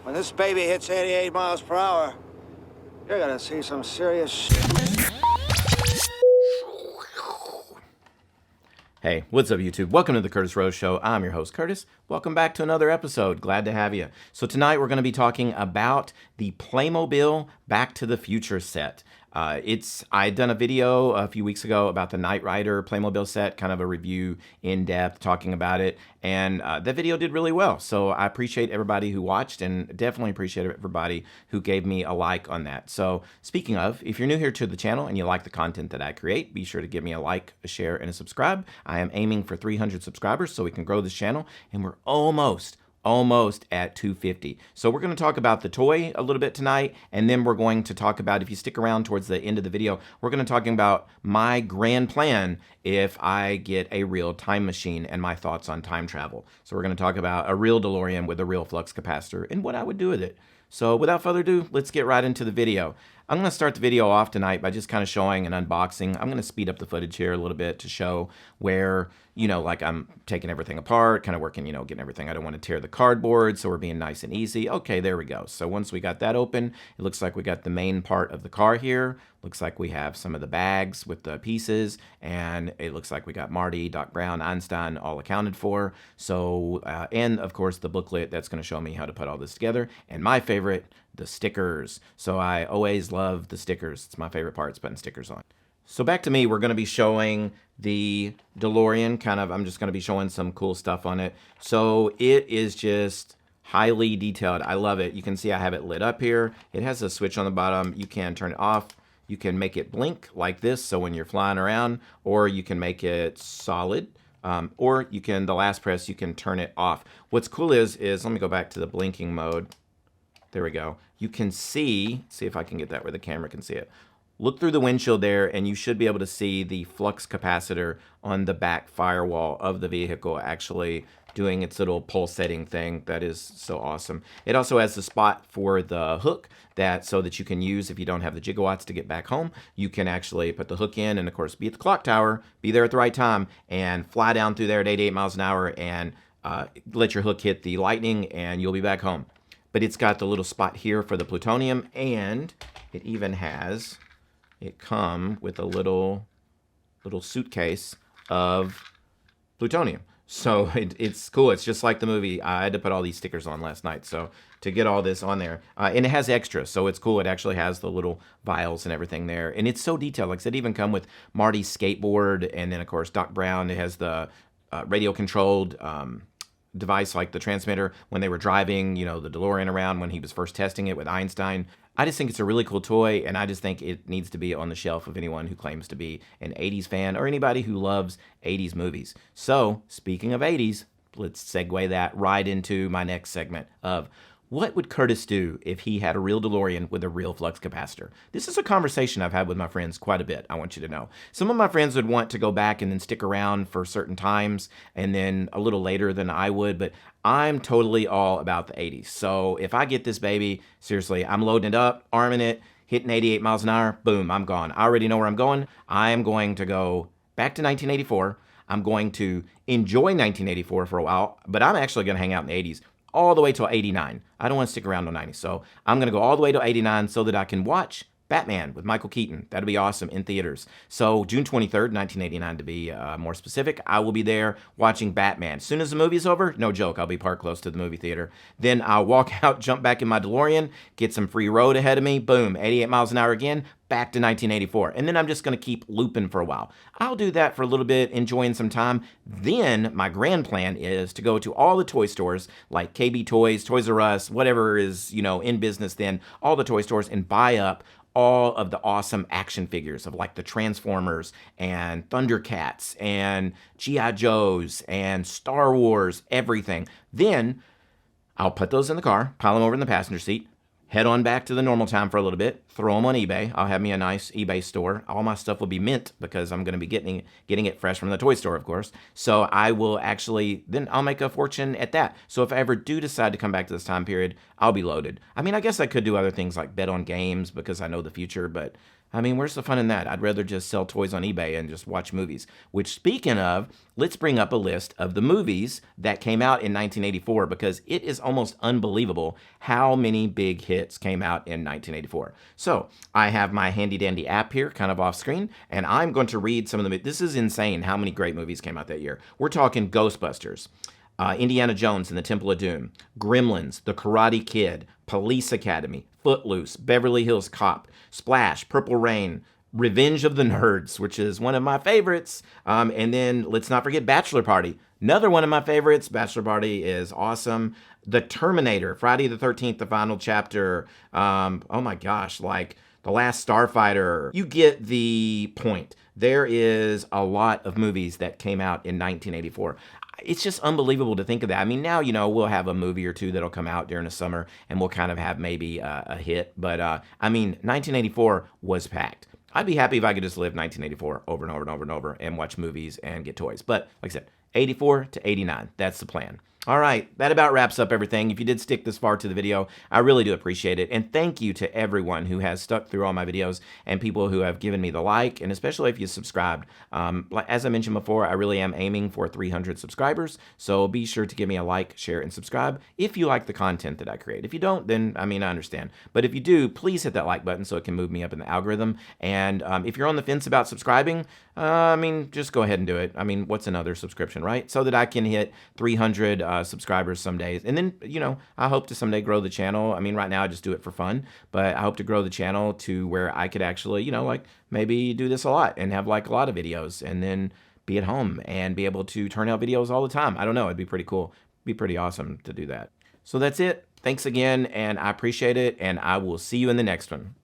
When this baby hits 88 miles per hour, you're gonna see some serious shit. Hey, what's up YouTube? Welcome to the Curtis Rose Show. I'm your host, Curtis. Welcome back to another episode. Glad to have you. So tonight we're going to be talking about the Playmobil Back to the Future set. I done a video a few weeks ago about the Knight Rider Playmobil set, kind of a review in depth talking about it, and that video did really well. So I appreciate everybody who watched, and definitely appreciate everybody who gave me a like on that. So speaking of, if you're new here to the channel and you like the content that I create, be sure to give me a like, a share, and a subscribe. I am aiming for 300 subscribers so we can grow this channel, and we're almost at 250. So we're going to talk about the toy a little bit tonight, and then we're going to talk about, if you stick around towards the end of the video, we're going to talking about my grand plan if I get a real time machine and my thoughts on time travel. So we're going to talk about a real DeLorean with a real flux capacitor and what I would do with it. So without further ado, let's get right into the video. I'm going to start the video off tonight by just kind of showing an unboxing. I'm going to speed up the footage here a little bit to show where, like I'm taking everything apart, kind of working, getting everything. I don't want to tear the cardboard, so we're being nice and easy. Okay, there we go. So once we got that open, it looks like we got the main part of the car here. Looks like we have some of the bags with the pieces, and it looks like we got Marty, Doc Brown, Einstein all accounted for. So, and of course the booklet that's going to show me how to put all this together. And my favorite, the stickers. So I always love the stickers. It's my favorite part, is putting stickers on. So back to me, we're going to be showing the DeLorean, I'm just going to be showing some cool stuff on it. So it is just highly detailed. I love it. You can see I have it lit up here. It has a switch on the bottom. You can turn it off. You can make it blink like this, so when you're flying around, or you can make it solid, or you can, the last press, you can turn it off. What's cool is let me go back to the blinking mode. There we go. You can see if I can get that where the camera can see it. Look through the windshield there, and you should be able to see the flux capacitor on the back firewall of the vehicle actually doing its little pulsating thing. That is so awesome. It also has the spot for the hook so that you can use if you don't have the gigawatts to get back home. You can actually put the hook in and, of course, be at the clock tower, be there at the right time, and fly down through there at 88 miles an hour and let your hook hit the lightning, and you'll be back home. But it's got the little spot here for the plutonium, and it even has, it come with a little suitcase of plutonium. So it's cool. It's just like the movie. I had to put all these stickers on last night, so to get all this on there. And it has extras, so it's cool. It actually has the little vials and everything there. And it's so detailed. Like I said, it even come with Marty's skateboard, and then, of course, Doc Brown. It has the radio-controlled device, like the transmitter when they were driving, the DeLorean around when he was first testing it with Einstein. I just think it's a really cool toy, and I just think it needs to be on the shelf of anyone who claims to be an 80s fan or anybody who loves 80s movies. So, speaking of 80s, let's segue that right into my next segment of what would Curtis do if he had a real DeLorean with a real flux capacitor? This is a conversation I've had with my friends quite a bit, I want you to know. Some of my friends would want to go back and then stick around for certain times and then a little later than I would, but I'm totally all about the 80s. So if I get this baby, seriously, I'm loading it up, arming it, hitting 88 miles an hour, boom, I'm gone. I already know where I'm going. I am going to go back to 1984. I'm going to enjoy 1984 for a while, but I'm actually going to hang out in the 80s. All the way till 89. I don't want to stick around till 90. So I'm going to go all the way to 89 so that I can watch Batman with Michael Keaton. That'll be awesome in theaters. So June 23rd, 1989 to be more specific, I will be there watching Batman. As soon as the movie's over, no joke, I'll be parked close to the movie theater. Then I'll walk out, jump back in my DeLorean, get some free road ahead of me, boom, 88 miles an hour again, back to 1984. And then I'm just going to keep looping for a while. I'll do that for a little bit, enjoying some time. Then my grand plan is to go to all the toy stores like KB Toys, Toys R Us, whatever is, in business then, all the toy stores, and buy up all of the awesome action figures of like the Transformers and Thundercats and G.I. Joes and Star Wars, everything. Then I'll put those in the car, pile them over in the passenger seat, head on back to the normal time for a little bit, throw them on eBay. I'll have me a nice eBay store. All my stuff will be mint because I'm going to be getting it fresh from the toy store, of course. So I will actually, then I'll make a fortune at that. So if I ever do decide to come back to this time period, I'll be loaded. I mean, I guess I could do other things like bet on games because I know the future, but I mean, where's the fun in that? I'd rather just sell toys on eBay and just watch movies. Which, speaking of, let's bring up a list of the movies that came out in 1984 because it is almost unbelievable how many big hits came out in 1984. So, I have my handy dandy app here, kind of off screen, and I'm going to read some of them. This is insane how many great movies came out that year. We're talking Ghostbusters. Indiana Jones and the Temple of Doom, Gremlins, The Karate Kid, Police Academy, Footloose, Beverly Hills Cop, Splash, Purple Rain, Revenge of the Nerds, which is one of my favorites. And then let's not forget Bachelor Party, another one of my favorites. Bachelor Party is awesome. The Terminator, Friday the 13th, the final chapter. Oh my gosh, like The Last Starfighter. You get the point. There is a lot of movies that came out in 1984. It's just unbelievable to think of that. I mean, now, we'll have a movie or two that'll come out during the summer and we'll kind of have maybe a hit. But, I mean, 1984 was packed. I'd be happy if I could just live 1984 over and over and over and over and watch movies and get toys. But, like I said, 84 to 89, that's the plan. All right, that about wraps up everything. If you did stick this far to the video, I really do appreciate it. And thank you to everyone who has stuck through all my videos and people who have given me the like, and especially if you subscribed. As I mentioned before, I really am aiming for 300 subscribers, so be sure to give me a like, share, and subscribe if you like the content that I create. If you don't, then, I mean, I understand. But if you do, please hit that like button so it can move me up in the algorithm. And if you're on the fence about subscribing, I mean, just go ahead and do it. I mean, what's another subscription, right? So that I can hit 300 subscribers some days. And then, I hope to someday grow the channel. I mean, right now I just do it for fun, but I hope to grow the channel to where I could actually, like maybe do this a lot and have like a lot of videos and then be at home and be able to turn out videos all the time. I don't know. It'd be pretty cool. Be pretty awesome to do that. So that's it. Thanks again. And I appreciate it. And I will see you in the next one.